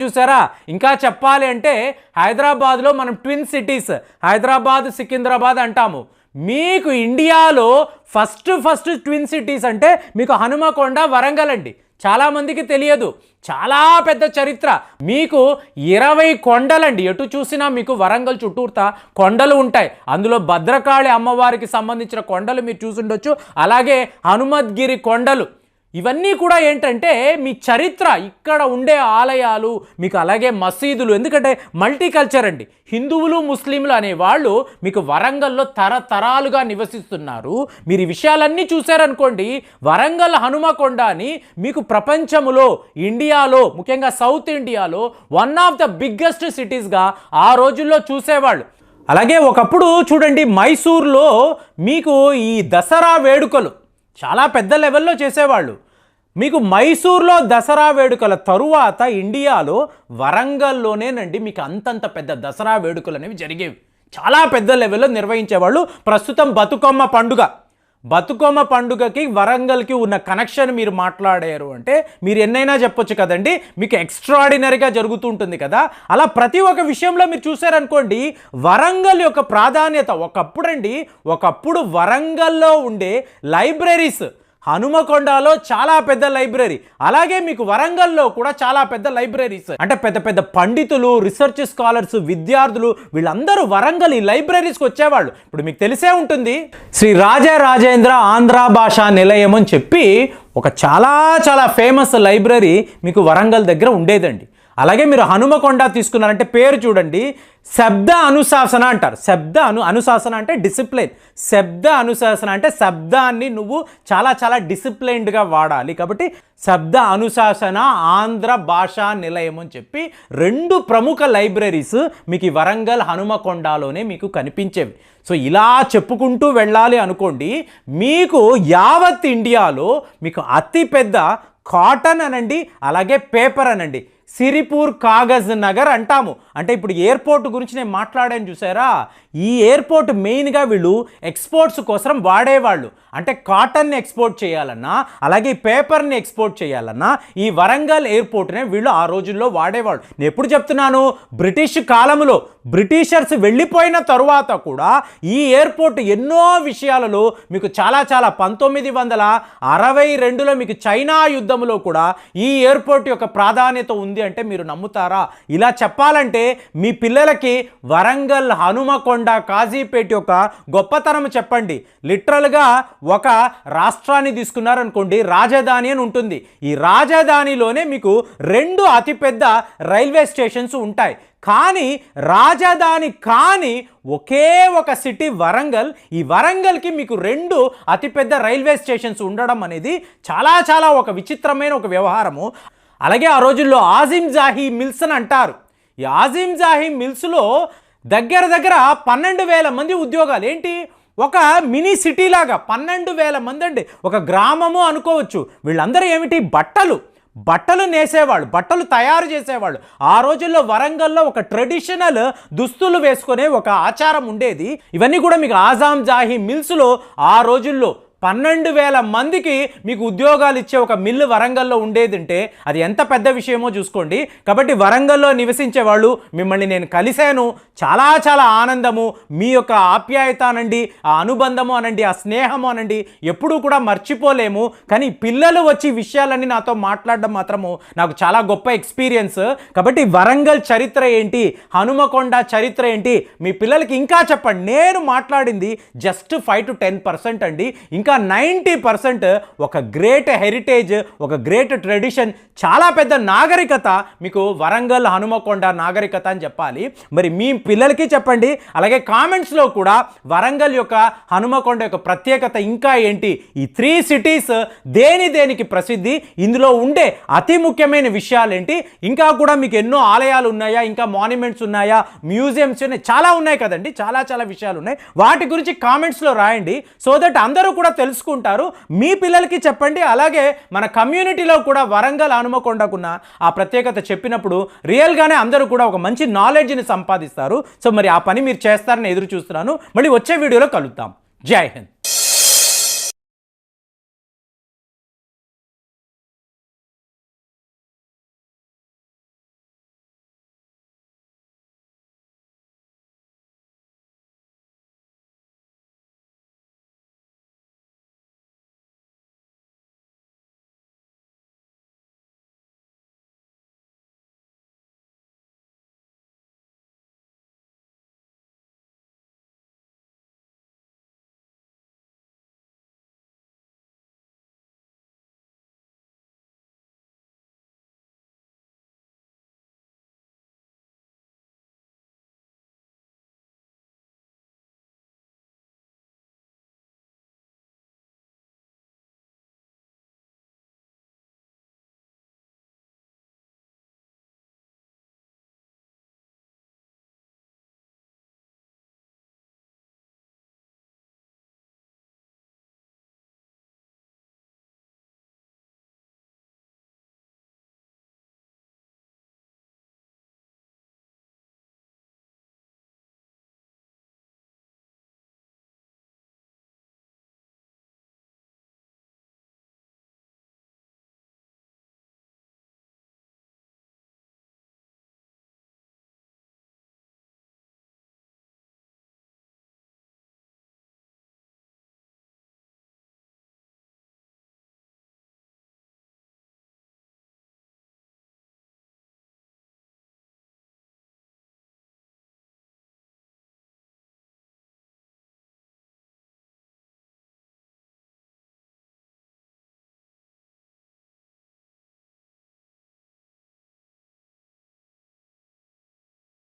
చూసారా? ఇంకా చెప్పాలి అంటే హైదరాబాద్లో మనం ట్విన్ సిటీస్ హైదరాబాద్ సికింద్రాబాద్ అంటాము. మీకు ఇండియాలో ఫస్ట్ ట్విన్ సిటీస్ అంటే మీకు హనుమకొండ వరంగల్ అండి. చాలామందికి తెలియదు. చాలా పెద్ద చరిత్ర. మీకు 20 కొండలండి. ఎటు చూసినా మీకు వరంగల్ చుట్టూర్తా కొండలు ఉంటాయి. అందులో భద్రకాళి అమ్మవారికి సంబంధించిన కొండలు మీరు చూసుండొచ్చు. అలాగే హనుమద్గిరి కొండలు. ఇవన్నీ కూడా ఏంటంటే మీ చరిత్ర, ఇక్కడ ఉండే ఆలయాలు మీకు, అలాగే మసీదులు. ఎందుకంటే మల్టీకల్చర్ అండి. హిందువులు ముస్లింలు అనేవాళ్ళు మీకు వరంగల్లో తరతరాలుగా నివసిస్తున్నారు. మీరు ఈ విషయాలన్నీ చూశారనుకోండి, వరంగల్ హనుమకొండ అని మీకు ప్రపంచంలో, ఇండియాలో, ముఖ్యంగా సౌత్ ఇండియాలో వన్ ఆఫ్ ద బిగ్గెస్ట్ సిటీస్గా ఆ రోజుల్లో చూసేవాళ్ళు. అలాగే ఒకప్పుడు చూడండి, మైసూర్లో మీకు ఈ దసరా వేడుకలు చాలా పెద్ద లెవెల్లో చేసేవాళ్ళు. మీకు మైసూర్లో దసరా వేడుకల తరువాత ఇండియాలో వరంగల్లోనేనండి మీకు అంతంత పెద్ద దసరా వేడుకలు అనేవి జరిగేవి. చాలా పెద్ద లెవెల్లో నిర్వహించేవాళ్ళు. ప్రస్తుతం బతుకమ్మ పండుగకి వరంగల్కి ఉన్న కనెక్షన్ మీరు మాట్లాడారు అంటే మీరు ఎన్నైనా చెప్పొచ్చు కదండి. మీకు ఎక్స్ట్రాడినరీగా జరుగుతుంటుంది కదా. అలా ప్రతి ఒక్క విషయంలో మీరు చూసారనుకోండి, వరంగల్ యొక్క ప్రాధాన్యత. ఒకప్పుడు వరంగల్లో ఉండే లైబ్రరీస్, హనుమకొండలో చాలా పెద్ద లైబ్రరీ, అలాగే మీకు వరంగల్లో కూడా చాలా పెద్ద లైబ్రరీస్. అంటే పెద్ద పెద్ద పండితులు, రీసెర్చ్ స్కాలర్స్, విద్యార్థులు వీళ్ళందరూ వరంగల్ ఈ లైబ్రరీస్కి వచ్చేవాళ్ళు. ఇప్పుడు మీకు తెలిసే ఉంటుంది, శ్రీ రాజరాజేంద్ర ఆంధ్ర భాషా నిలయం అని చెప్పి ఒక చాలా ఫేమస్ లైబ్రరీ మీకు వరంగల్ దగ్గర ఉండేదండి. అలాగే మీరు హనుమకొండ తీసుకున్నారంటే పేరు చూడండి, శబ్ద అనుశాసన అంటారు. అనుశాసన అంటే డిసిప్లిన్. శబ్ద అనుశాసన అంటే శబ్దాన్ని నువ్వు చాలా డిసిప్లైన్డ్గా వాడాలి. కాబట్టి శబ్ద అనుశాసన ఆంధ్ర భాషా నిలయం అని చెప్పి 2 ప్రముఖ లైబ్రరీస్ మీకు ఈ వరంగల్ హనుమకొండలోనే మీకు కనిపించేవి. సో ఇలా చెప్పుకుంటూ వెళ్ళాలి అనుకోండి, మీకు యావత్ ఇండియాలో మీకు అతిపెద్ద కాటన్ అనండి, అలాగే పేపర్ అనండి, సిరిపూర్ కాగజ్ నగర్ అంటాము. అంటే ఇప్పుడు ఎయిర్పోర్ట్ గురించి నేను మాట్లాడాను చూసారా, ఈ ఎయిర్పోర్ట్ మెయిన్గా వీళ్ళు ఎక్స్పోర్ట్స్ కోసం వాడేవాళ్ళు. అంటే కాటన్ని ఎక్స్పోర్ట్ చేయాలన్నా, అలాగే పేపర్ని ఎక్స్పోర్ట్ చేయాలన్నా ఈ వరంగల్ ఎయిర్పోర్ట్నే వీళ్ళు ఆ రోజుల్లో వాడేవాళ్ళు. నేను ఎప్పుడు చెప్తున్నాను, బ్రిటిష్ కాలంలో బ్రిటిషర్స్ వెళ్ళిపోయిన తరువాత కూడా ఈ ఎయిర్పోర్ట్ ఎన్నో విషయాలలో మీకు చాలా 1962లో మీకు చైనా యుద్ధంలో కూడా ఈ ఎయిర్పోర్ట్ యొక్క ప్రాధాన్యత ఉంది అంటే మీరు నమ్ముతారా? ఇలా చెప్పాలంటే మీ పిల్లలకి వరంగల్, హనుమకొండ, కాజీపేట యొక్క గొప్పతనం చెప్పండి. లిటరల్గా ఒక రాష్ట్రాన్ని తీసుకున్నారనుకోండి, రాజధాని అని ఉంటుంది. ఈ రాజధానిలోనే మీకు 2 అతిపెద్ద రైల్వే స్టేషన్స్ ఉంటాయి. కానీ రాజధాని కానీ ఒకే ఒక సిటీ వరంగల్. ఈ వరంగల్కి మీకు 2 అతిపెద్ద రైల్వే స్టేషన్స్ ఉండడం అనేది చాలా ఒక విచిత్రమైన ఒక వ్యవహారము. అలాగే ఆ రోజుల్లో ఆజిమ్ జాహీ మిల్స్ అని అంటారు. ఈ ఆజిమ్ జాహీ మిల్స్లో దగ్గర 12,000 మంది ఉద్యోగాలు. ఏంటి, ఒక మినీ సిటీ లాగా 12,000 మంది అండి. ఒక గ్రామము అనుకోవచ్చు. వీళ్ళందరూ ఏమిటి, బట్టలు నేసేవాళ్ళు, బట్టలు తయారు చేసేవాళ్ళు. ఆ రోజుల్లో వరంగల్లో ఒక ట్రెడిషనల్ దుస్తులు వేసుకునే ఒక ఆచారం ఉండేది. ఇవన్నీ కూడా మీకు ఆజాం జాహీ మిల్స్లో ఆ రోజుల్లో 12,000 మందికి మీకు ఉద్యోగాలు ఇచ్చే ఒక మిల్లు వరంగల్లో ఉండేదంటే అది ఎంత పెద్ద విషయమో చూసుకోండి. కాబట్టి వరంగల్లో నివసించే వాళ్ళు మిమ్మల్ని నేను కలిశాను, చాలా ఆనందము. మీ యొక్క ఆప్యాయత అనండి, ఆ అనుబంధము అనండి, ఆ స్నేహము అనండి ఎప్పుడూ కూడా మర్చిపోలేము. కానీ పిల్లలు వచ్చి విషయాలన్నీ నాతో మాట్లాడడం మాత్రము నాకు చాలా గొప్ప ఎక్స్పీరియన్స్. కాబట్టి వరంగల్ చరిత్ర ఏంటి, హనుమకొండ చరిత్ర ఏంటి మీ పిల్లలకి ఇంకా చెప్పండి. నేను మాట్లాడింది జస్ట్ 5 to 10% అండి. ఇంకా 90% ఒక గ్రేట్ హెరిటేజ్, ఒక గ్రేట్ ట్రెడిషన్, చాలా పెద్ద నాగరికత మీకు వరంగల్ హనుమకొండ నాగరికత అని చెప్పాలి. మరి మీ పిల్లలకి చెప్పండి. అలాగే కామెంట్స్లో కూడా వరంగల్ యొక్క, హనుమకొండ యొక్క ప్రత్యేకత ఇంకా ఏంటి, ఈ 3 సిటీస్ దేనికి ప్రసిద్ధి, ఇందులో ఉండే అతి ముఖ్యమైన విషయాలు ఏంటి, ఇంకా కూడా మీకు ఎన్నో ఆలయాలు ఉన్నాయా, ఇంకా మాన్యుమెంట్స్ ఉన్నాయా, మ్యూజియంస్ ఉన్నాయి, చాలా ఉన్నాయి కదండి. చాలా విషయాలు ఉన్నాయి. వాటి గురించి కామెంట్స్లో రాయండి. సో దట్ అందరూ కూడా తెలుసుకుంటారు. మీ పిల్లలకి చెప్పండి. అలాగే మన కమ్యూనిటీలో కూడా వరంగల్ హనుమకొండకున్న ఆ ప్రత్యేకత చెప్పినప్పుడు రియల్గానే అందరూ కూడా ఒక మంచి నాలెడ్జ్ని సంపాదిస్తారు. సో మరి ఆ పని మీరు చేస్తారని ఎదురు చూస్తున్నాను. మళ్ళీ వచ్చే వీడియోలో కలుద్దాం. జై హింద్.